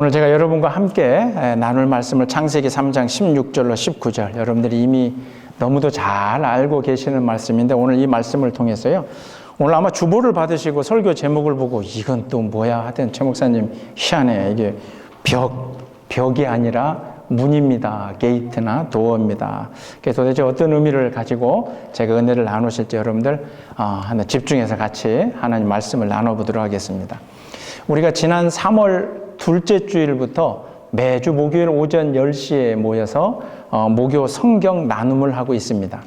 오늘 제가 여러분과 함께 나눌 말씀을 창세기 3장 16절로 19절, 여러분들이 이미 너무도 잘 알고 계시는 말씀인데, 오늘 이 말씀을 통해서요, 오늘 아마 주보를 받으시고 설교 제목을 보고 이건 또 뭐야 하여튼 최 목사님 희한해, 이게 벽이 아니라 문입니다, 게이트나 도어입니다. 그래서 도대체 어떤 의미를 가지고 제가 은혜를 나누실지 여러분들 하나 집중해서 같이 하나님 말씀을 나눠보도록 하겠습니다. 우리가 지난 3월 둘째 주일부터 매주 목요일 오전 10시에 모여서 목요 성경 나눔을 하고 있습니다.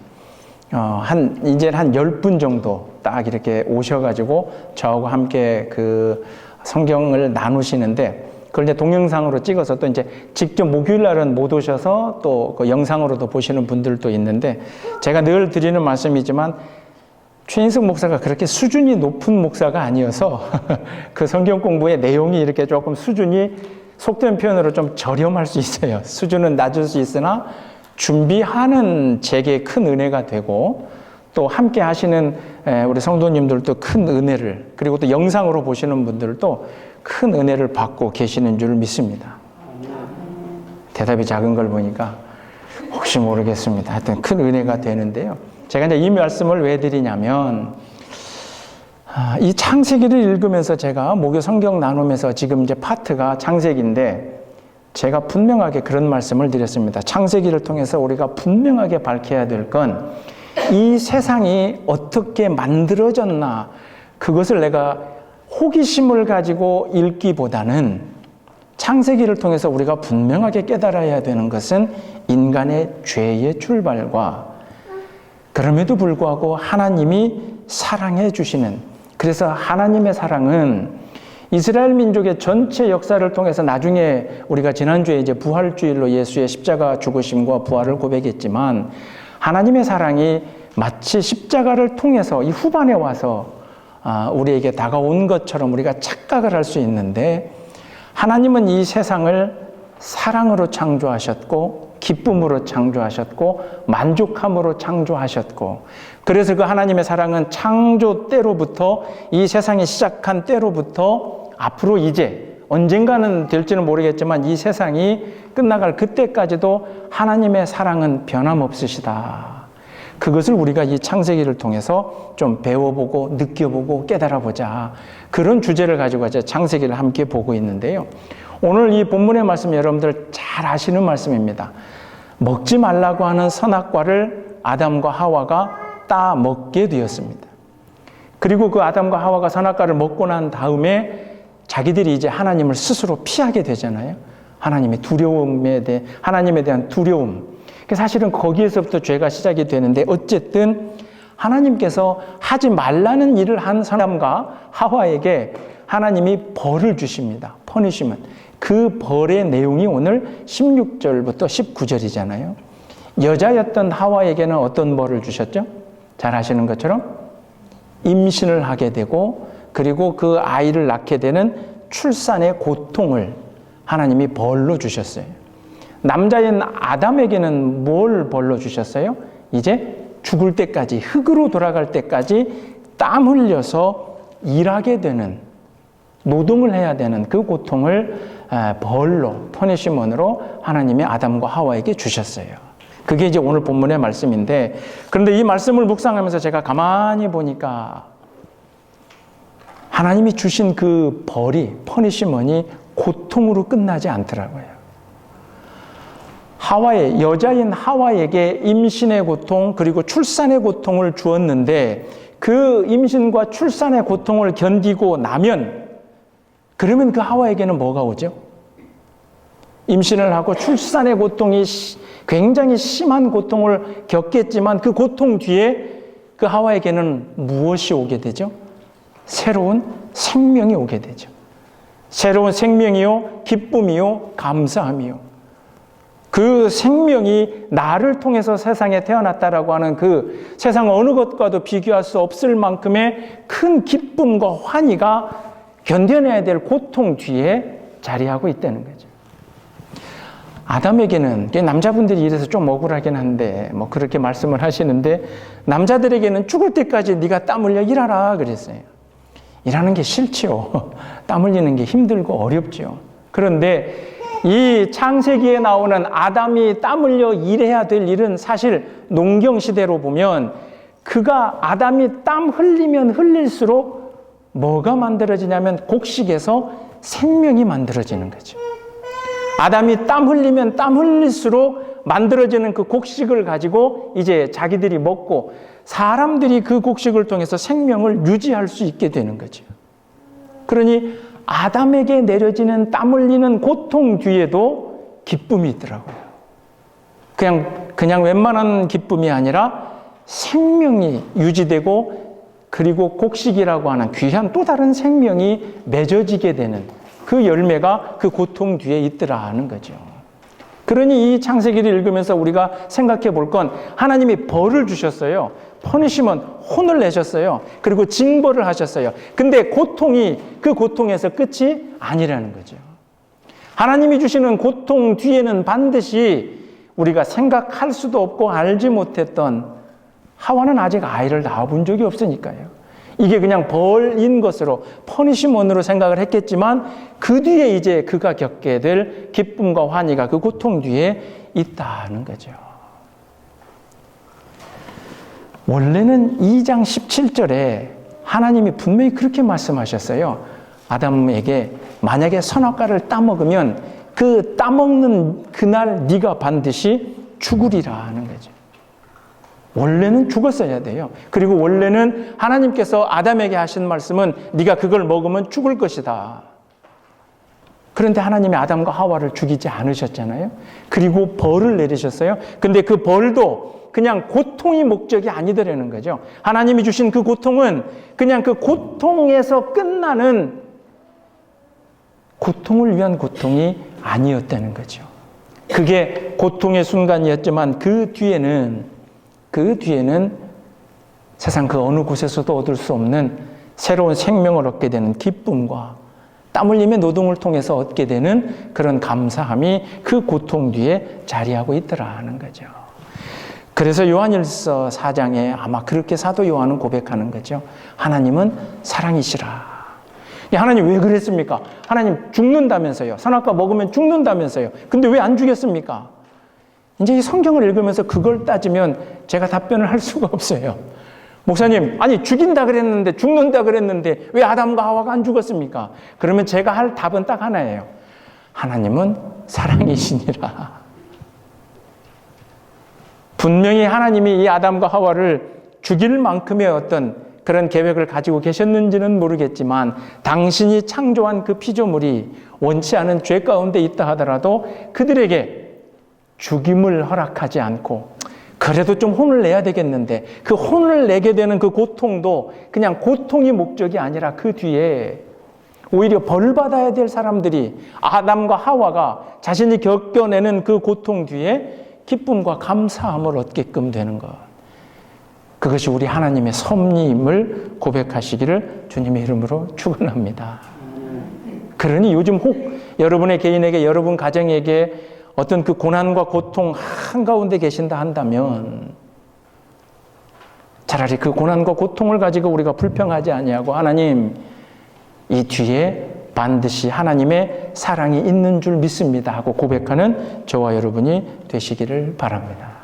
이제 한 10분 정도 딱 이렇게 오셔가지고 저하고 함께 그 성경을 나누시는데, 그걸 이제 동영상으로 찍어서 또 이제 직접 목요일 날은 못 오셔서 또 그 영상으로도 보시는 분들도 있는데, 제가 늘 드리는 말씀이지만 최인석 목사가 그렇게 수준이 높은 목사가 아니어서 그 성경 공부의 내용이 이렇게 조금 수준이 속된 표현으로 좀 저렴할 수 있어요. 수준은 낮을 수 있으나 준비하는 제게 큰 은혜가 되고, 또 함께 하시는 우리 성도님들도 큰 은혜를, 그리고 또 영상으로 보시는 분들도 큰 은혜를 받고 계시는 줄 믿습니다. 대답이 작은 걸 보니까 혹시 모르겠습니다. 하여튼 큰 은혜가 되는데요. 제가 이제 이 말씀을 왜 드리냐면, 이 창세기를 읽으면서 제가 목요 성경 나누면서 지금 이제 파트가 창세기인데, 제가 분명하게 그런 말씀을 드렸습니다. 창세기를 통해서 우리가 분명하게 밝혀야 될 건, 이 세상이 어떻게 만들어졌나, 그것을 내가 호기심을 가지고 읽기보다는 창세기를 통해서 우리가 분명하게 깨달아야 되는 것은 인간의 죄의 출발과, 그럼에도 불구하고 하나님이 사랑해 주시는, 그래서 하나님의 사랑은 이스라엘 민족의 전체 역사를 통해서, 나중에 우리가 지난주에 이제 부활주일로 예수의 십자가 죽으심과 부활을 고백했지만, 하나님의 사랑이 마치 십자가를 통해서 이 후반에 와서 우리에게 다가온 것처럼 우리가 착각을 할 수 있는데, 하나님은 이 세상을 사랑으로 창조하셨고, 기쁨으로 창조하셨고, 만족함으로 창조하셨고, 그래서 그 하나님의 사랑은 창조 때로부터, 이 세상이 시작한 때로부터 앞으로 이제 언젠가는 될지는 모르겠지만 이 세상이 끝나갈 그때까지도 하나님의 사랑은 변함없으시다. 그것을 우리가 이 창세기를 통해서 좀 배워보고 느껴보고 깨달아보자, 그런 주제를 가지고 이제 창세기를 함께 보고 있는데요. 오늘 이 본문의 말씀 여러분들 잘 아시는 말씀입니다. 먹지 말라고 하는 선악과를 아담과 하와가 따 먹게 되었습니다. 그리고 그 아담과 하와가 선악과를 먹고 난 다음에 자기들이 이제 하나님을 스스로 피하게 되잖아요. 하나님의 하나님에 대한 두려움. 사실은 거기에서부터 죄가 시작이 되는데, 어쨌든 하나님께서 하지 말라는 일을 한 사람과 하와에게 하나님이 벌을 주십니다. 퍼니시먼트. 그 벌의 내용이 오늘 16절부터 19절이잖아요. 여자였던 하와에게는 어떤 벌을 주셨죠? 잘 아시는 것처럼 임신을 하게 되고, 그리고 그 아이를 낳게 되는 출산의 고통을 하나님이 벌로 주셨어요. 남자인 아담에게는 뭘 벌로 주셨어요? 이제 죽을 때까지, 흙으로 돌아갈 때까지 땀 흘려서 일하게 되는, 노동을 해야 되는 그 고통을 벌로, 퍼니시먼으로 하나님이 아담과 하와에게 주셨어요. 그게 이제 오늘 본문의 말씀인데, 그런데 이 말씀을 묵상하면서 제가 가만히 보니까 하나님이 주신 그 벌이, 퍼니시먼이 고통으로 끝나지 않더라고요. 여자인 하와에게 임신의 고통, 그리고 출산의 고통을 주었는데, 그 임신과 출산의 고통을 견디고 나면, 그러면 그 하와에게는 뭐가 오죠? 임신을 하고 출산의 고통이 굉장히 심한 고통을 겪겠지만, 그 고통 뒤에 그 하와에게는 무엇이 오게 되죠? 새로운 생명이 오게 되죠. 새로운 생명이요, 기쁨이요, 감사함이요. 그 생명이 나를 통해서 세상에 태어났다라고 하는 그 세상 어느 것과도 비교할 수 없을 만큼의 큰 기쁨과 환희가 견뎌내야 될 고통 뒤에 자리하고 있다는 거죠. 아담에게는, 남자분들이 이래서 좀 억울하긴 한데 뭐 그렇게 말씀을 하시는데, 남자들에게는 죽을 때까지 네가 땀 흘려 일하라 그랬어요. 일하는 게 싫지요. 땀 흘리는 게 힘들고 어렵지요. 그런데 이 창세기에 나오는 아담이 땀 흘려 일해야 될 일은 사실 농경 시대로 보면 그가 아담이 땀 흘리면 흘릴수록 뭐가 만들어지냐면 곡식에서 생명이 만들어지는 거죠. 아담이 땀 흘리면 땀 흘릴수록 만들어지는 그 곡식을 가지고 이제 자기들이 먹고 사람들이 그 곡식을 통해서 생명을 유지할 수 있게 되는 거죠. 그러니 아담에게 내려지는 땀 흘리는 고통 뒤에도 기쁨이 있더라고요. 그냥 웬만한 기쁨이 아니라 생명이 유지되고 그리고 곡식이라고 하는 귀한 또 다른 생명이 맺어지게 되는 그 열매가 그 고통 뒤에 있더라 하는 거죠. 그러니 이 창세기를 읽으면서 우리가 생각해 볼 건 하나님이 벌을 주셨어요. 퍼니시먼, 혼을 내셨어요. 그리고 징벌을 하셨어요. 근데 고통이 그 고통에서 끝이 아니라는 거죠. 하나님이 주시는 고통 뒤에는 반드시 우리가 생각할 수도 없고 알지 못했던 하와는 아직 아이를 낳아본 적이 없으니까요. 이게 그냥 벌인 것으로 퍼니시먼으로 생각을 했겠지만 그 뒤에 이제 그가 겪게 될 기쁨과 환희가 그 고통 뒤에 있다는 거죠. 원래는 2장 17절에 하나님이 분명히 그렇게 말씀하셨어요. 아담에게 만약에 선악과를 따먹으면 그 따먹는 그날 네가 반드시 죽으리라 하는 거죠. 원래는 죽었어야 돼요. 그리고 원래는 하나님께서 아담에게 하신 말씀은 네가 그걸 먹으면 죽을 것이다. 그런데 하나님이 아담과 하와를 죽이지 않으셨잖아요. 그리고 벌을 내리셨어요. 근데 그 벌도 그냥 고통이 목적이 아니더라는 거죠. 하나님이 주신 그 고통은 그냥 그 고통에서 끝나는 고통을 위한 고통이 아니었다는 거죠. 그게 고통의 순간이었지만 그 뒤에는 세상 그 어느 곳에서도 얻을 수 없는 새로운 생명을 얻게 되는 기쁨과 땀 흘림의 노동을 통해서 얻게 되는 그런 감사함이 그 고통 뒤에 자리하고 있더라 하는 거죠. 그래서 요한일서 4장에 아마 그렇게 사도 요한은 고백하는 거죠. 하나님은 사랑이시라. 하나님 왜 그랬습니까? 하나님 죽는다면서요. 선악과 먹으면 죽는다면서요. 근데 왜 안 죽였습니까? 이제 이 성경을 읽으면서 그걸 따지면 제가 답변을 할 수가 없어요. 목사님, 아니 죽인다 그랬는데 죽는다 그랬는데 왜 아담과 하와가 안 죽었습니까? 그러면 제가 할 답은 딱 하나예요. 하나님은 사랑이시니라. 분명히 하나님이 이 아담과 하와를 죽일 만큼의 어떤 그런 계획을 가지고 계셨는지는 모르겠지만 당신이 창조한 그 피조물이 원치 않은 죄 가운데 있다 하더라도 그들에게 죽임을 허락하지 않고 그래도 좀 혼을 내야 되겠는데 그 혼을 내게 되는 그 고통도 그냥 고통이 목적이 아니라 그 뒤에 오히려 벌 받아야 될 사람들이 아담과 하와가 자신이 겪어내는 그 고통 뒤에 기쁨과 감사함을 얻게끔 되는 것. 그것이 우리 하나님의 섭리임을 고백하시기를 주님의 이름으로 축원합니다. 그러니 요즘 혹 여러분의 개인에게 여러분 가정에게 어떤 그 고난과 고통 한가운데 계신다 한다면 차라리 그 고난과 고통을 가지고 우리가 불평하지 아니하고 하나님 이 뒤에 반드시 하나님의 사랑이 있는 줄 믿습니다 하고 고백하는 저와 여러분이 되시기를 바랍니다.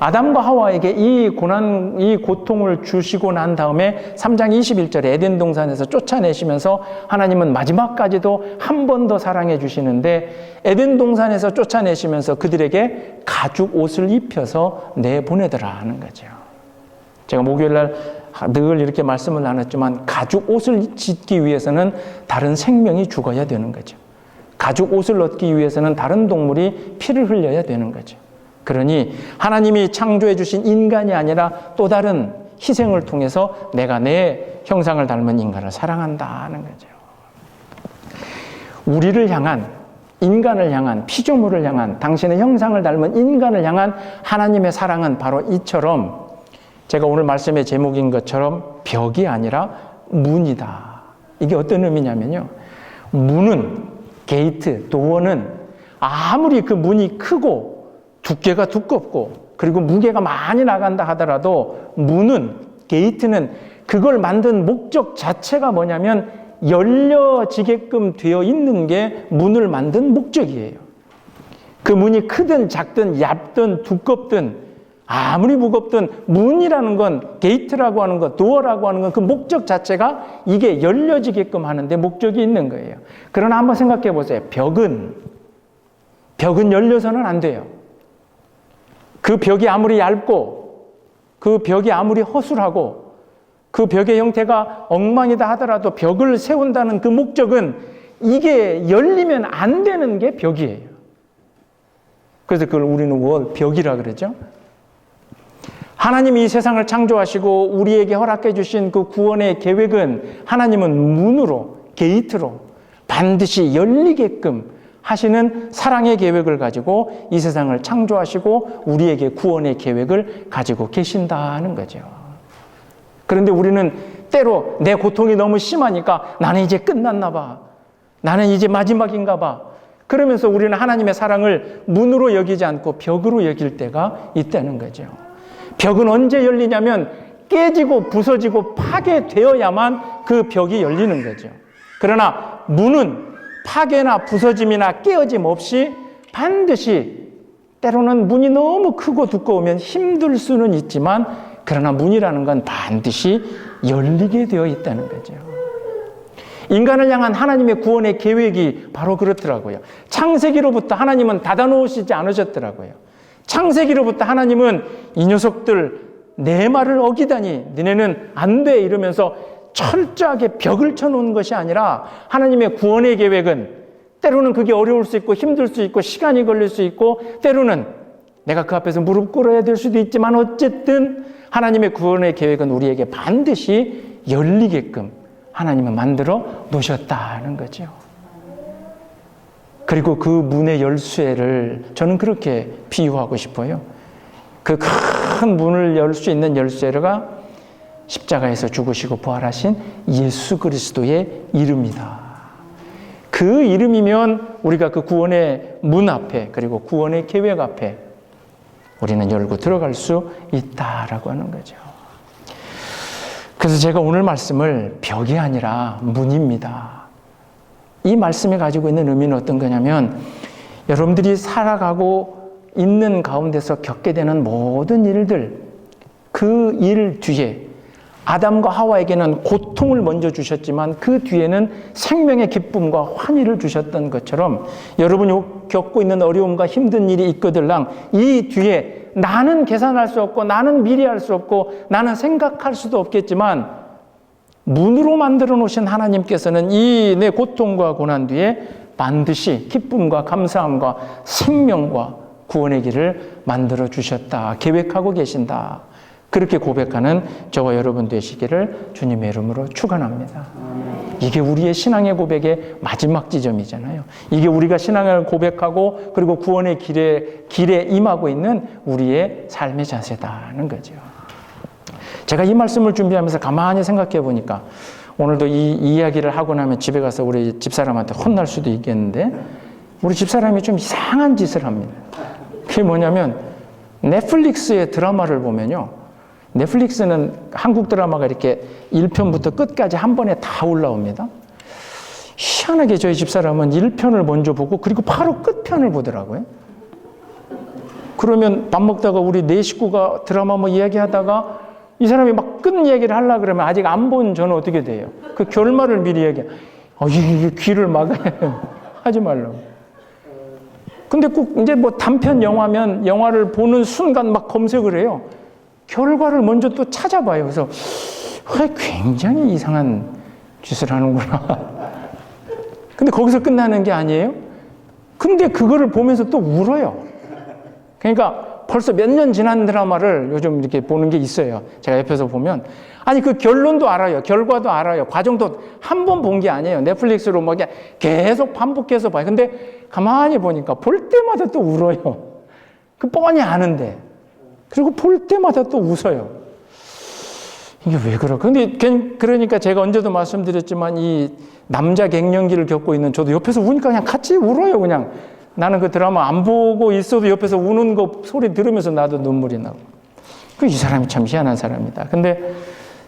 아담과 하와에게 이 고난, 이 고통을 주시고 난 다음에 3장 21절에 에덴 동산에서 쫓아내시면서 하나님은 마지막까지도 한 번 더 사랑해 주시는데 에덴 동산에서 쫓아내시면서 그들에게 가죽 옷을 입혀서 내보내더라 하는 거죠. 제가 목요일 날 늘 이렇게 말씀을 나눴지만 가죽 옷을 짓기 위해서는 다른 생명이 죽어야 되는 거죠. 가죽 옷을 얻기 위해서는 다른 동물이 피를 흘려야 되는 거죠. 그러니 하나님이 창조해 주신 인간이 아니라 또 다른 희생을 통해서 내가 내 형상을 닮은 인간을 사랑한다는 거죠. 우리를 향한, 인간을 향한, 피조물을 향한, 당신의 형상을 닮은 인간을 향한 하나님의 사랑은 바로 이처럼 제가 오늘 말씀의 제목인 것처럼 벽이 아니라 문이다. 이게 어떤 의미냐면요. 문은, 게이트, 도어는 아무리 그 문이 크고 두께가 두껍고 그리고 무게가 많이 나간다 하더라도 문은, 게이트는 그걸 만든 목적 자체가 뭐냐면 열려지게끔 되어 있는 게 문을 만든 목적이에요. 그 문이 크든 작든 얇든 두껍든 아무리 무겁든 문이라는 건, 게이트라고 하는 것, 도어라고 하는 건 그 목적 자체가 이게 열려지게끔 하는데 목적이 있는 거예요. 그러나 한번 생각해 보세요. 벽은 열려서는 안 돼요. 그 벽이 아무리 얇고 그 벽이 아무리 허술하고 그 벽의 형태가 엉망이다 하더라도 벽을 세운다는 그 목적은 이게 열리면 안 되는 게 벽이에요. 그래서 그걸 우리는 벽이라 그러죠. 하나님이 이 세상을 창조하시고 우리에게 허락해 주신 그 구원의 계획은 하나님은 문으로, 게이트로 반드시 열리게끔 하시는 사랑의 계획을 가지고 이 세상을 창조하시고 우리에게 구원의 계획을 가지고 계신다는 거죠. 그런데 우리는 때로 내 고통이 너무 심하니까 나는 이제 끝났나 봐. 나는 이제 마지막인가 봐. 그러면서 우리는 하나님의 사랑을 문으로 여기지 않고 벽으로 여길 때가 있다는 거죠. 벽은 언제 열리냐면 깨지고 부서지고 파괴되어야만 그 벽이 열리는 거죠. 그러나 문은 파괴나 부서짐이나 깨어짐 없이 반드시, 때로는 문이 너무 크고 두꺼우면 힘들 수는 있지만 그러나 문이라는 건 반드시 열리게 되어 있다는 거죠. 인간을 향한 하나님의 구원의 계획이 바로 그렇더라고요. 창세기로부터 하나님은 닫아놓으시지 않으셨더라고요. 창세기로부터 하나님은 이 녀석들 내 말을 어기다니 너네는 안 돼 이러면서 철저하게 벽을 쳐놓은 것이 아니라 하나님의 구원의 계획은 때로는 그게 어려울 수 있고 힘들 수 있고 시간이 걸릴 수 있고 때로는 내가 그 앞에서 무릎 꿇어야 될 수도 있지만 어쨌든 하나님의 구원의 계획은 우리에게 반드시 열리게끔 하나님은 만들어 놓으셨다는 거죠. 그리고 그 문의 열쇠를 저는 그렇게 비유하고 싶어요. 그 큰 문을 열 수 있는 열쇠가 십자가에서 죽으시고 부활하신 예수 그리스도의 이름이다. 그 이름이면 우리가 그 구원의 문 앞에 그리고 구원의 계획 앞에 우리는 열고 들어갈 수 있다라고 하는 거죠. 그래서 제가 오늘 말씀을 벽이 아니라 문입니다. 이 말씀이 가지고 있는 의미는 어떤 거냐면 여러분들이 살아가고 있는 가운데서 겪게 되는 모든 일들, 그 일 뒤에 아담과 하와에게는 고통을 먼저 주셨지만 그 뒤에는 생명의 기쁨과 환희를 주셨던 것처럼 여러분이 겪고 있는 어려움과 힘든 일이 있거들랑 이 뒤에 나는 계산할 수 없고 나는 미래할 수 없고 나는 생각할 수도 없겠지만 문으로 만들어 놓으신 하나님께서는 이 내 고통과 고난 뒤에 반드시 기쁨과 감사함과 생명과 구원의 길을 만들어 주셨다. 계획하고 계신다. 그렇게 고백하는 저와 여러분 되시기를 주님의 이름으로 축원합니다. 이게 우리의 신앙의 고백의 마지막 지점이잖아요. 이게 우리가 신앙을 고백하고 그리고 구원의 길에 임하고 있는 우리의 삶의 자세다는 거죠. 제가 이 말씀을 준비하면서 가만히 생각해 보니까 오늘도 이 이야기를 하고 나면 집에 가서 우리 집사람한테 혼날 수도 있겠는데 우리 집사람이 좀 이상한 짓을 합니다. 그게 뭐냐면 넷플릭스의 드라마를 보면요. 넷플릭스는 한국 드라마가 이렇게 1편부터 끝까지 한 번에 다 올라옵니다. 희한하게 저희 집사람은 1편을 먼저 보고 그리고 바로 끝편을 보더라고요. 그러면 밥 먹다가 우리 네 식구가 드라마 뭐 이야기하다가 이 사람이 막 끝 얘기를 하려고 그러면 아직 안 본 저는 어떻게 돼요? 그 결말을 미리 얘기해. 이 귀를 막아야 하지 말라고. 근데 꼭 이제 뭐 단편 영화면 영화를 보는 순간 막 검색을 해요. 결과를 먼저 또 찾아봐요. 그래서 굉장히 이상한 짓을 하는구나. 근데 거기서 끝나는 게 아니에요. 근데 그거를 보면서 또 울어요. 그러니까 벌써 몇 년 지난 드라마를 요즘 이렇게 보는 게 있어요. 제가 옆에서 보면 아니 그 결론도 알아요. 결과도 알아요. 과정도 한 번 본 게 아니에요. 넷플릭스로 뭐 계속 반복해서 봐요. 근데 가만히 보니까 볼 때마다 또 울어요. 그 뻔히 아는데. 그리고 볼 때마다 또 웃어요. 이게 왜 그럴까? 근데 그러니까 제가 언제도 말씀드렸지만 이 남자 갱년기를 겪고 있는 저도 옆에서 우니까 그냥 같이 울어요. 그냥 나는 그 드라마 안 보고 있어도 옆에서 우는 거 소리 들으면서 나도 눈물이 나고. 이 사람이 참 희한한 사람이다. 근데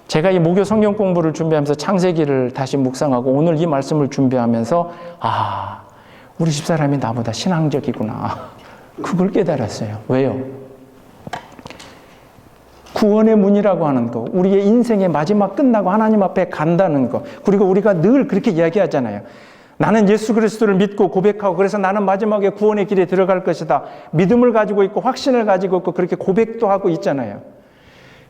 제가 이 무교 성경 공부를 준비하면서 창세기를 다시 묵상하고 오늘 이 말씀을 준비하면서 우리 집사람이 나보다 신앙적이구나. 그걸 깨달았어요. 왜요? 구원의 문이라고 하는 거, 우리의 인생의 마지막 끝나고 하나님 앞에 간다는 거, 그리고 우리가 늘 그렇게 이야기하잖아요. 나는 예수 그리스도를 믿고 고백하고 그래서 나는 마지막에 구원의 길에 들어갈 것이다. 믿음을 가지고 있고 확신을 가지고 있고 그렇게 고백도 하고 있잖아요.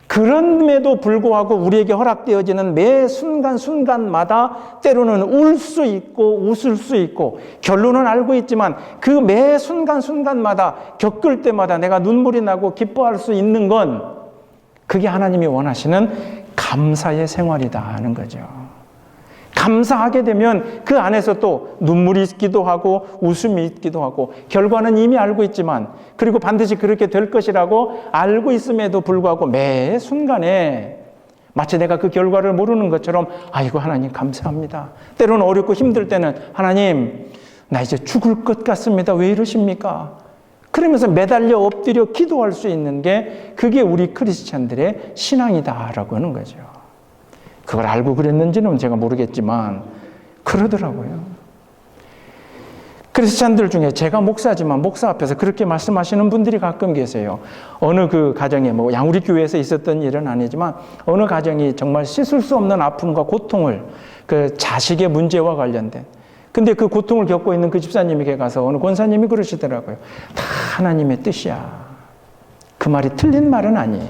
그럼에도 불구하고 우리에게 허락되어지는 매 순간순간마다 때로는 울 수 있고 웃을 수 있고 결론은 알고 있지만 그 매 순간순간마다 겪을 때마다 내가 눈물이 나고 기뻐할 수 있는 건 그게 하나님이 원하시는 감사의 생활이다 하는 거죠. 감사하게 되면 그 안에서 또 눈물이 있기도 하고 웃음이 있기도 하고 결과는 이미 알고 있지만 그리고 반드시 그렇게 될 것이라고 알고 있음에도 불구하고 매 순간에 마치 내가 그 결과를 모르는 것처럼 아이고 하나님 감사합니다. 때로는 어렵고 힘들 때는 하나님 나 이제 죽을 것 같습니다. 왜 이러십니까? 그러면서 매달려 엎드려 기도할 수 있는 게 그게 우리 크리스찬들의 신앙이다라고 하는 거죠. 그걸 알고 그랬는지는 제가 모르겠지만 그러더라고요. 크리스찬들 중에 제가 목사지만 목사 앞에서 그렇게 말씀하시는 분들이 가끔 계세요. 어느 그 가정에 양우리 교회에서 있었던 일은 아니지만 어느 가정이 정말 씻을 수 없는 아픔과 고통을 그 자식의 문제와 관련된 근데 그 고통을 겪고 있는 그 집사님에게 가서 어느 권사님이 그러시더라고요. 다 하나님의 뜻이야. 그 말이 틀린 말은 아니에요.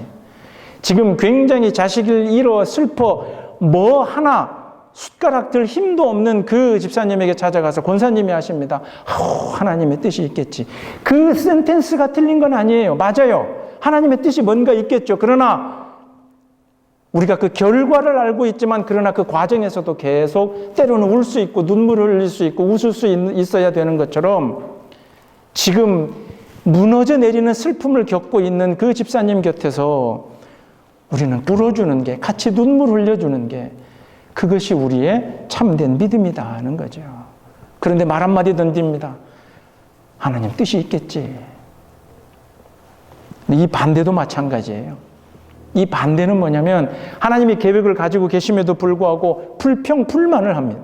지금 굉장히 자식을 잃어 슬퍼 뭐 하나 숟가락 들 힘도 없는 그 집사님에게 찾아가서 권사님이 하십니다. 하나님의 뜻이 있겠지. 그 센텐스가 틀린 건 아니에요. 맞아요. 하나님의 뜻이 뭔가 있겠죠. 그러나 우리가 그 결과를 알고 있지만 그러나 그 과정에서도 계속 때로는 울 수 있고 눈물을 흘릴 수 있고 웃을 수 있어야 되는 것처럼 지금 무너져 내리는 슬픔을 겪고 있는 그 집사님 곁에서 우리는 꿇어주는 게 같이 눈물 흘려주는 게 그것이 우리의 참된 믿음이다 하는 거죠. 그런데 말 한마디 던집니다. 하나님 뜻이 있겠지. 이 반대도 마찬가지예요. 이 반대는 뭐냐면 하나님이 계획을 가지고 계심에도 불구하고 불평불만을 합니다.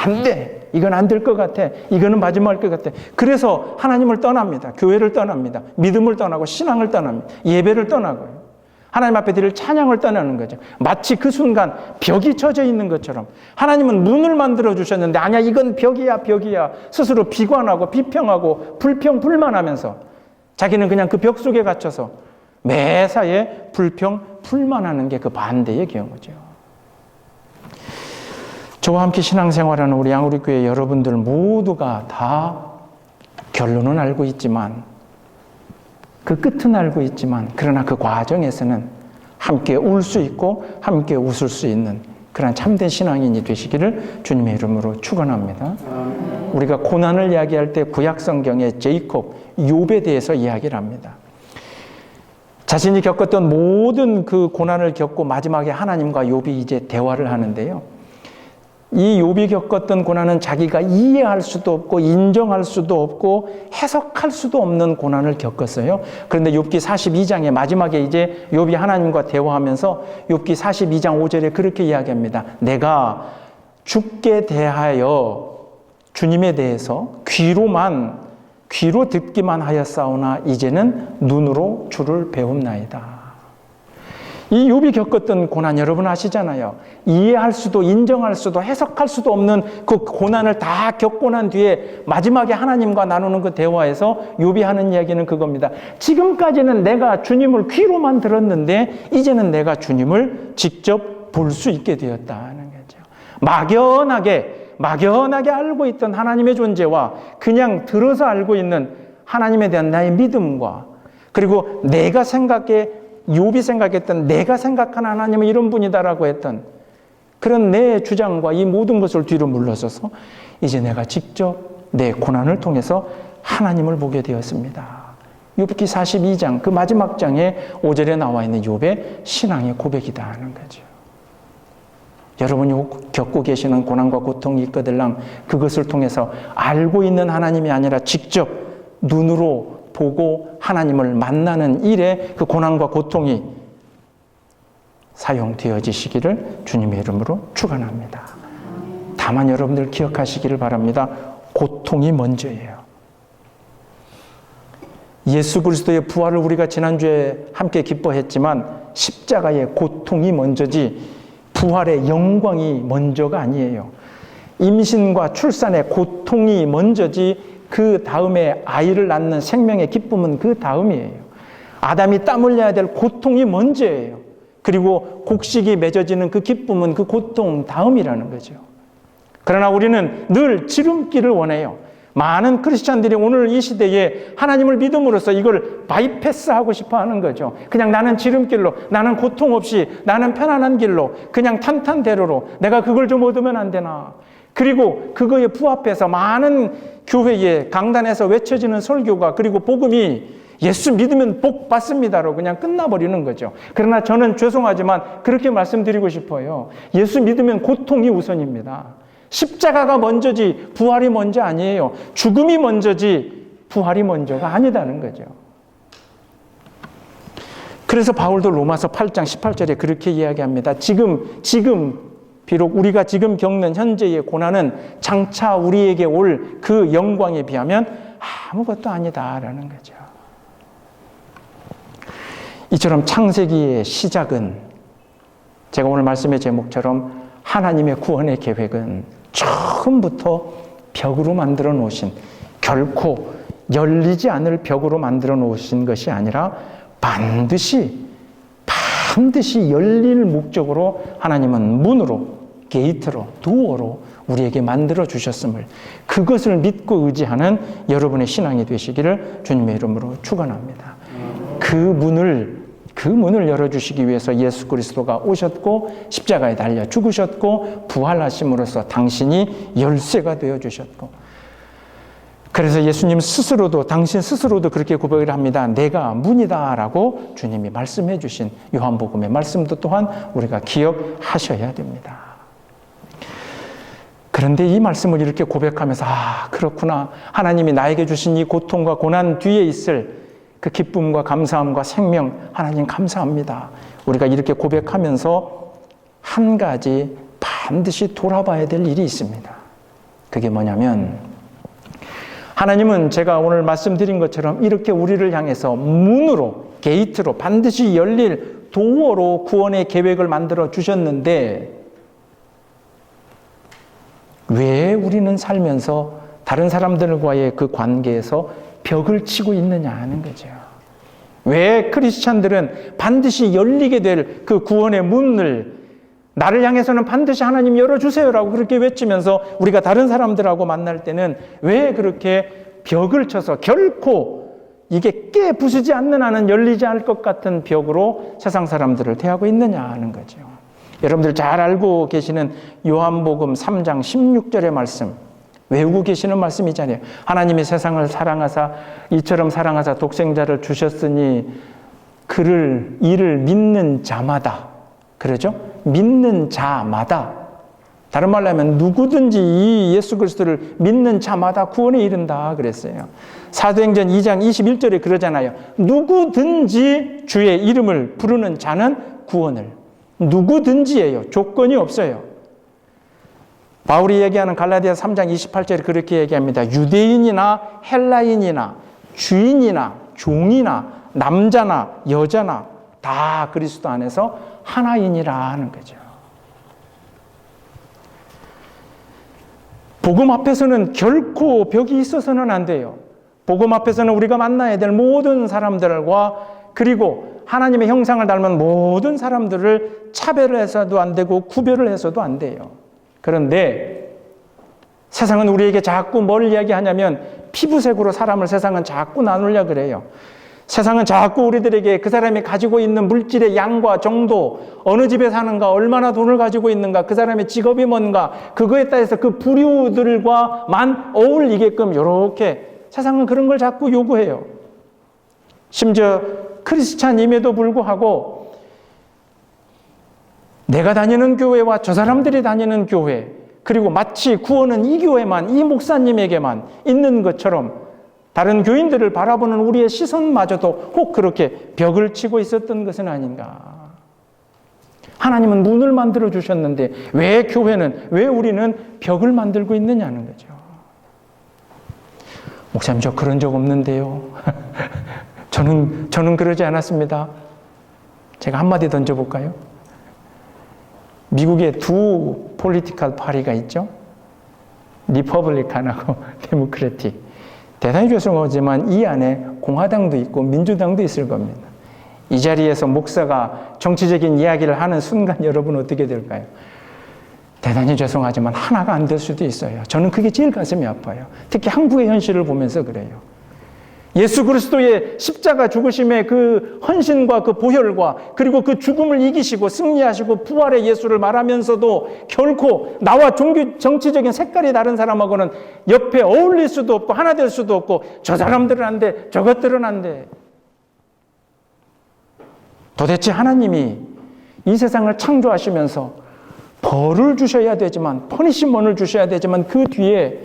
안 돼. 이건 안 될 것 같아. 이거는 마지막일 것 같아. 그래서 하나님을 떠납니다. 교회를 떠납니다. 믿음을 떠나고 신앙을 떠납니다. 예배를 떠나고요. 하나님 앞에 드릴 찬양을 떠나는 거죠. 마치 그 순간 벽이 쳐져 있는 것처럼 하나님은 문을 만들어 주셨는데 아니야 이건 벽이야 벽이야 스스로 비관하고 비평하고 불평불만하면서 자기는 그냥 그 벽 속에 갇혀서 매사에 불평불만하는 게 그 반대의 경우죠. 저와 함께 신앙생활하는 우리 양우리교회 여러분들 모두가 다 결론은 알고 있지만 그 끝은 알고 있지만 그러나 그 과정에서는 함께 울 수 있고 함께 웃을 수 있는 그런 참된 신앙인이 되시기를 주님의 이름으로 축원합니다. 우리가 고난을 이야기할 때 구약 성경의 제이콥, 욥에 대해서 이야기를 합니다. 자신이 겪었던 모든 그 고난을 겪고 마지막에 하나님과 욥이 이제 대화를 하는데요. 이 욥이 겪었던 고난은 자기가 이해할 수도 없고 인정할 수도 없고 해석할 수도 없는 고난을 겪었어요. 그런데 욥기 42장의 마지막에 이제 욥이 하나님과 대화하면서 욥기 42장 5절에 그렇게 이야기합니다. 내가 주께 대하여 주님에 대해서 귀로 듣기만 하였사오나 이제는 눈으로 주를 배움나이다. 이 욥이 겪었던 고난 여러분 아시잖아요. 이해할 수도 인정할 수도 해석할 수도 없는 그 고난을 다 겪고 난 뒤에 마지막에 하나님과 나누는 그 대화에서 욥이 하는 이야기는 그겁니다. 지금까지는 내가 주님을 귀로만 들었는데 이제는 내가 주님을 직접 볼 수 있게 되었다는 거죠. 막연하게 알고 있던 하나님의 존재와 그냥 들어서 알고 있는 하나님에 대한 나의 믿음과 그리고 욥이 생각했던 내가 생각하는 하나님은 이런 분이다라고 했던 그런 내 주장과 이 모든 것을 뒤로 물러서서 이제 내가 직접 내 고난을 통해서 하나님을 보게 되었습니다. 욥기 42장 그 마지막 장에 5절에 나와 있는 욥의 신앙의 고백이다 하는 거죠. 여러분이 겪고 계시는 고난과 고통이 있거들랑 그것을 통해서 알고 있는 하나님이 아니라 직접 눈으로 보고 하나님을 만나는 일에 그 고난과 고통이 사용되어지시기를 주님의 이름으로 축원합니다. 다만 여러분들 기억하시기를 바랍니다. 고통이 먼저예요. 예수 그리스도의 부활을 우리가 지난주에 함께 기뻐했지만 십자가의 고통이 먼저지 부활의 영광이 먼저가 아니에요. 임신과 출산의 고통이 먼저지 그 다음에 아이를 낳는 생명의 기쁨은 그 다음이에요. 아담이 땀 흘려야 될 고통이 먼저예요. 그리고 곡식이 맺어지는 그 기쁨은 그 고통 다음이라는 거죠. 그러나 우리는 늘 지름길을 원해요. 많은 크리스찬들이 오늘 이 시대에 하나님을 믿음으로써 이걸 바이패스하고 싶어 하는 거죠. 그냥 나는 지름길로, 나는 고통 없이, 나는 편안한 길로, 그냥 탄탄대로로 내가 그걸 좀 얻으면 안 되나. 그리고 그거에 부합해서 많은 교회에 강단에서 외쳐지는 설교가 그리고 복음이 예수 믿으면 복 받습니다로 그냥 끝나버리는 거죠. 그러나 저는 죄송하지만 그렇게 말씀드리고 싶어요. 예수 믿으면 고통이 우선입니다. 십자가가 먼저지 부활이 먼저 아니에요. 죽음이 먼저지 부활이 먼저가 아니다는 거죠. 그래서 바울도 로마서 8장 18절에 그렇게 이야기합니다. 지금 비록 우리가 지금 겪는 현재의 고난은 장차 우리에게 올 그 영광에 비하면 아무것도 아니다라는 거죠. 이처럼 창세기의 시작은 제가 오늘 말씀의 제목처럼 하나님의 구원의 계획은 처음부터 벽으로 만들어 놓으신, 결코 열리지 않을 벽으로 만들어 놓으신 것이 아니라 반드시 열릴 목적으로 하나님은 문으로, 게이트로, 도어로 우리에게 만들어 주셨음을, 그것을 믿고 의지하는 여러분의 신앙이 되시기를 주님의 이름으로 축원합니다. 그 문을 열어주시기 위해서 예수 그리스도가 오셨고 십자가에 달려 죽으셨고 부활하심으로써 당신이 열쇠가 되어주셨고, 그래서 예수님 스스로도, 당신 스스로도 그렇게 고백을 합니다. 내가 문이다 라고 주님이 말씀해 주신 요한복음의 말씀도 또한 우리가 기억하셔야 됩니다. 그런데 이 말씀을 이렇게 고백하면서 그렇구나, 하나님이 나에게 주신 이 고통과 고난 뒤에 있을 그 기쁨과 감사함과 생명, 하나님 감사합니다. 우리가 이렇게 고백하면서 한 가지 반드시 돌아봐야 될 일이 있습니다. 그게 뭐냐면, 하나님은 제가 오늘 말씀드린 것처럼 이렇게 우리를 향해서 문으로, 게이트로, 반드시 열릴 도어로 구원의 계획을 만들어 주셨는데 왜 우리는 살면서 다른 사람들과의 그 관계에서 벽을 치고 있느냐 하는 거죠. 왜 크리스찬들은 반드시 열리게 될 그 구원의 문을 나를 향해서는 반드시 하나님 열어주세요라고 그렇게 외치면서 우리가 다른 사람들하고 만날 때는 왜 그렇게 벽을 쳐서 결코 이게 깨부수지 않는 한은 열리지 않을 것 같은 벽으로 세상 사람들을 대하고 있느냐 하는 거죠. 여러분들 잘 알고 계시는 요한복음 3장 16절의 말씀, 외우고 계시는 말씀이잖아요. 하나님이 세상을 사랑하사 이처럼 사랑하사 독생자를 주셨으니 이를 믿는 자마다, 그러죠? 믿는 자마다, 다른 말로 하면 누구든지 이 예수 그리스도를 믿는 자마다 구원에 이른다 그랬어요. 사도행전 2장 21절에 그러잖아요. 누구든지 주의 이름을 부르는 자는 구원을, 누구든지예요. 조건이 없어요. 바울이 얘기하는 갈라디아서 3장 28절에 그렇게 얘기합니다. 유대인이나 헬라인이나 주인이나 종이나 남자나 여자나 다 그리스도 안에서 하나이니라 하는 거죠. 복음 앞에서는 결코 벽이 있어서는 안 돼요. 복음 앞에서는 우리가 만나야 될 모든 사람들과, 그리고 하나님의 형상을 닮은 모든 사람들을 차별해서도 안 되고 구별을 해서도 안 돼요. 그런데 세상은 우리에게 자꾸 뭘 이야기하냐면 피부색으로 사람을 세상은 자꾸 나누려고 그래요. 세상은 자꾸 우리들에게 그 사람이 가지고 있는 물질의 양과 정도, 어느 집에 사는가, 얼마나 돈을 가지고 있는가, 그 사람의 직업이 뭔가, 그거에 따라서 그 부류들과만 어울리게끔 이렇게 세상은 그런 걸 자꾸 요구해요. 심지어 크리스찬임에도 불구하고 내가 다니는 교회와 저 사람들이 다니는 교회, 그리고 마치 구원은 이 교회만, 이 목사님에게만 있는 것처럼 다른 교인들을 바라보는 우리의 시선마저도 혹 그렇게 벽을 치고 있었던 것은 아닌가. 하나님은 문을 만들어 주셨는데 왜 교회는, 왜 우리는 벽을 만들고 있느냐는 거죠. 목사님, 저 그런 적 없는데요. 저는 그러지 않았습니다. 제가 한마디 던져볼까요? 미국에 두 폴리티컬 파리가 있죠. 리퍼블리칸하고 데모크래틱. 대단히 죄송하지만 이 안에 공화당도 있고 민주당도 있을 겁니다. 이 자리에서 목사가 정치적인 이야기를 하는 순간 여러분 어떻게 될까요? 대단히 죄송하지만 하나가 안 될 수도 있어요. 저는 그게 제일 가슴이 아파요. 특히 한국의 현실을 보면서 그래요. 예수 그리스도의 십자가 죽으심의 그 헌신과 그 보혈과 그리고 그 죽음을 이기시고 승리하시고 부활의 예수를 말하면서도 결코 나와 정치적인 색깔이 다른 사람하고는 옆에 어울릴 수도 없고 하나 될 수도 없고 저 사람들은 안 돼, 저것들은 안 돼. 도대체 하나님이 이 세상을 창조하시면서 벌을 주셔야 되지만, 퍼니시먼트를 주셔야 되지만 그 뒤에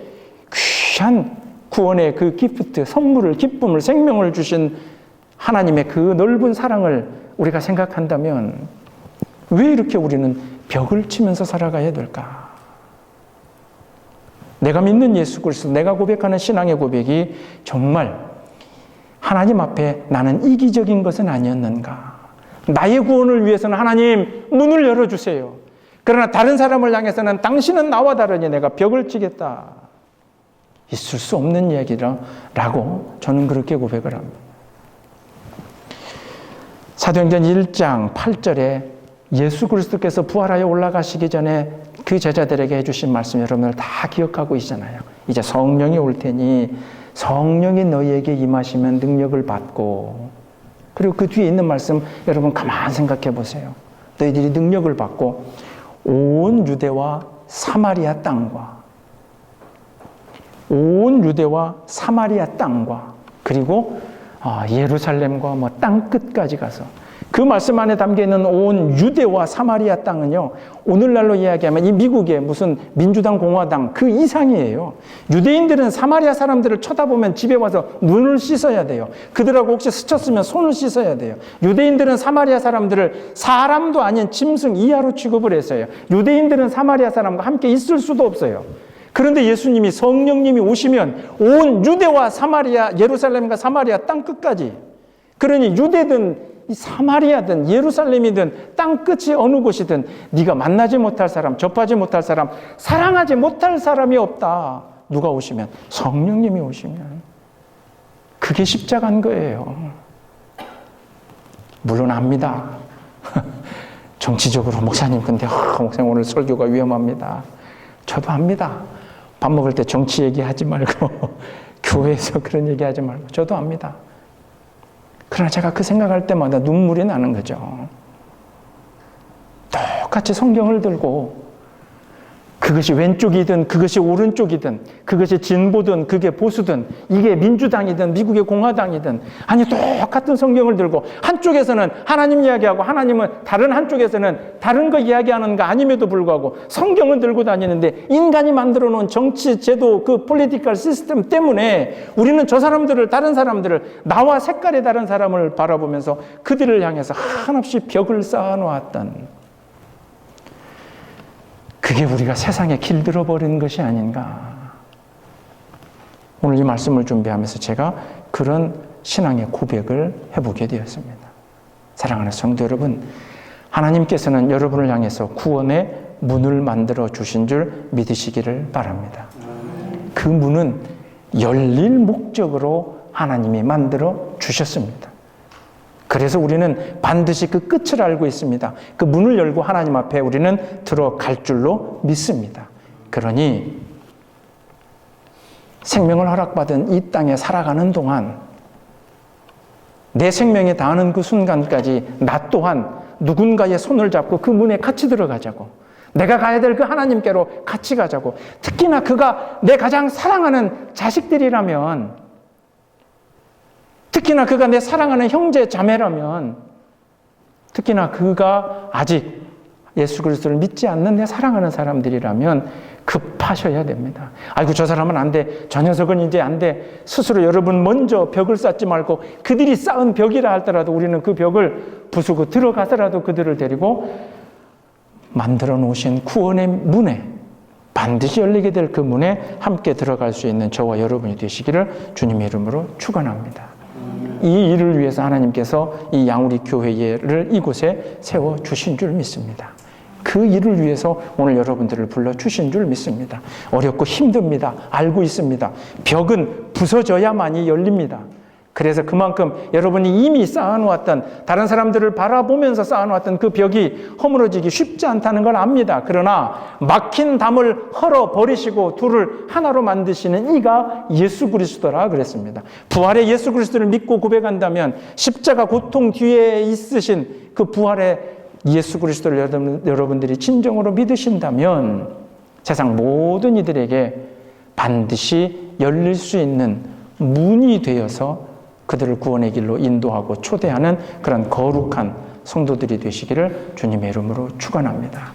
귀한 구원의 그 기프트, 선물을, 기쁨을, 생명을 주신 하나님의 그 넓은 사랑을 우리가 생각한다면 왜 이렇게 우리는 벽을 치면서 살아가야 될까? 내가 믿는 예수 그리스도, 내가 고백하는 신앙의 고백이 정말 하나님 앞에 나는 이기적인 것은 아니었는가? 나의 구원을 위해서는 하나님 문을 열어주세요. 그러나 다른 사람을 향해서는 당신은 나와 다르니 내가 벽을 치겠다. 있을 수 없는 이야기라고 저는 그렇게 고백을 합니다. 사도행전 1장 8절에 예수 그리스도께서 부활하여 올라가시기 전에 그 제자들에게 해주신 말씀 여러분들 다 기억하고 있잖아요. 이제 성령이 올 테니 성령이 너희에게 임하시면 능력을 받고, 그리고 그 뒤에 있는 말씀 여러분 가만히 생각해 보세요. 너희들이 능력을 받고 온 유대와 사마리아 땅과 그리고 예루살렘과 땅 끝까지 가서, 그 말씀 안에 담겨있는 온 유대와 사마리아 땅은요, 오늘날로 이야기하면 이 미국의 무슨 민주당, 공화당 그 이상이에요. 유대인들은 사마리아 사람들을 쳐다보면 집에 와서 눈을 씻어야 돼요. 그들하고 혹시 스쳤으면 손을 씻어야 돼요. 유대인들은 사마리아 사람들을 사람도 아닌 짐승 이하로 취급을 했어요. 유대인들은 사마리아 사람과 함께 있을 수도 없어요. 그런데 예수님이, 성령님이 오시면 온 유대와 사마리아, 예루살렘과 사마리아 땅 끝까지, 그러니 유대든 사마리아든 예루살렘이든 땅 끝이 어느 곳이든 네가 만나지 못할 사람, 접하지 못할 사람, 사랑하지 못할 사람이 없다. 누가 오시면? 성령님이 오시면. 그게 십자가인 거예요. 물론 압니다. 정치적으로 목사님 근데 목사님 오늘 설교가 위험합니다. 저도 압니다. 밥 먹을 때 정치 얘기하지 말고 교회에서 그런 얘기하지 말고 저도 압니다. 그러나 제가 그 생각할 때마다 눈물이 나는 거죠. 똑같이 성경을 들고 그것이 왼쪽이든 그것이 오른쪽이든 그것이 진보든 그게 보수든 이게 민주당이든 미국의 공화당이든, 아니 똑같은 성경을 들고 한쪽에서는 하나님 이야기하고 하나님은 다른 한쪽에서는 다른 거 이야기하는 거 아님에도 불구하고 성경을 들고 다니는데, 인간이 만들어 놓은 정치 제도 그 폴리티컬 시스템 때문에 우리는 저 사람들을, 다른 사람들을, 나와 색깔이 다른 사람을 바라보면서 그들을 향해서 한없이 벽을 쌓아 놓았던, 그게 우리가 세상에 길들어 버린 것이 아닌가. 오늘 이 말씀을 준비하면서 제가 그런 신앙의 고백을 해보게 되었습니다. 사랑하는 성도 여러분, 하나님께서는 여러분을 향해서 구원의 문을 만들어 주신 줄 믿으시기를 바랍니다. 그 문은 열릴 목적으로 하나님이 만들어 주셨습니다. 그래서 우리는 반드시 그 끝을 알고 있습니다. 그 문을 열고 하나님 앞에 우리는 들어갈 줄로 믿습니다. 그러니 생명을 허락받은 이 땅에 살아가는 동안 내 생명에 닿는 그 순간까지 나 또한 누군가의 손을 잡고 그 문에 같이 들어가자고, 내가 가야 될 그 하나님께로 같이 가자고, 특히나 그가 내 가장 사랑하는 자식들이라면, 특히나 그가 내 사랑하는 형제 자매라면, 특히나 그가 아직 예수 그리스도를 믿지 않는 내 사랑하는 사람들이라면 급하셔야 됩니다. 아이고 저 사람은 안 돼, 저 녀석은 이제 안 돼. 스스로 여러분 먼저 벽을 쌓지 말고, 그들이 쌓은 벽이라 할지라도 우리는 그 벽을 부수고 들어가서라도 그들을 데리고 만들어 놓으신 구원의 문에, 반드시 열리게 될 그 문에 함께 들어갈 수 있는 저와 여러분이 되시기를 주님의 이름으로 축원합니다. 이 일을 위해서 하나님께서 이 양우리 교회를 이곳에 세워 주신 줄 믿습니다. 그 일을 위해서 오늘 여러분들을 불러 주신 줄 믿습니다. 어렵고 힘듭니다. 알고 있습니다. 벽은 부서져야만이 열립니다. 그래서 그만큼 여러분이 이미 쌓아놓았던, 다른 사람들을 바라보면서 쌓아놓았던 그 벽이 허물어지기 쉽지 않다는 걸 압니다. 그러나 막힌 담을 헐어버리시고 둘을 하나로 만드시는 이가 예수 그리스도라 그랬습니다. 부활의 예수 그리스도를 믿고 고백한다면, 십자가 고통 뒤에 있으신 그 부활의 예수 그리스도를 여러분들이 진정으로 믿으신다면 세상 모든 이들에게 반드시 열릴 수 있는 문이 되어서 그들을 구원의 길로 인도하고 초대하는 그런 거룩한 성도들이 되시기를 주님의 이름으로 축원합니다.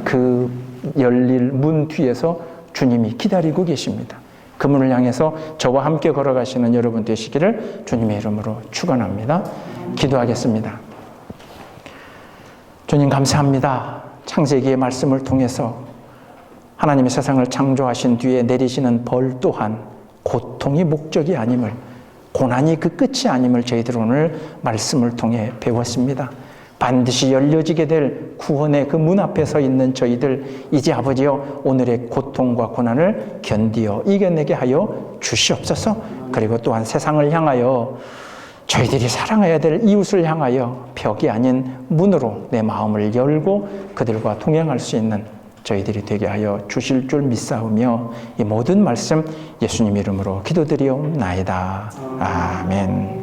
그 열릴 문 뒤에서 주님이 기다리고 계십니다. 그 문을 향해서 저와 함께 걸어가시는 여러분 되시기를 주님의 이름으로 축원합니다. 기도하겠습니다. 주님 감사합니다. 창세기의 말씀을 통해서 하나님의 세상을 창조하신 뒤에 내리시는 벌 또한 고통이 목적이 아님을, 고난이 그 끝이 아님을 저희들 오늘 말씀을 통해 배웠습니다. 반드시 열려지게 될 구원의 그 문 앞에 서 있는 저희들, 이제 아버지여 오늘의 고통과 고난을 견디어 이겨내게 하여 주시옵소서. 그리고 또한 세상을 향하여 저희들이 사랑해야 될 이웃을 향하여 벽이 아닌 문으로 내 마음을 열고 그들과 동행할 수 있는 저희들이 되게 하여 주실 줄 믿사오며 이 모든 말씀 예수님 이름으로 기도드리옵나이다. 아멘.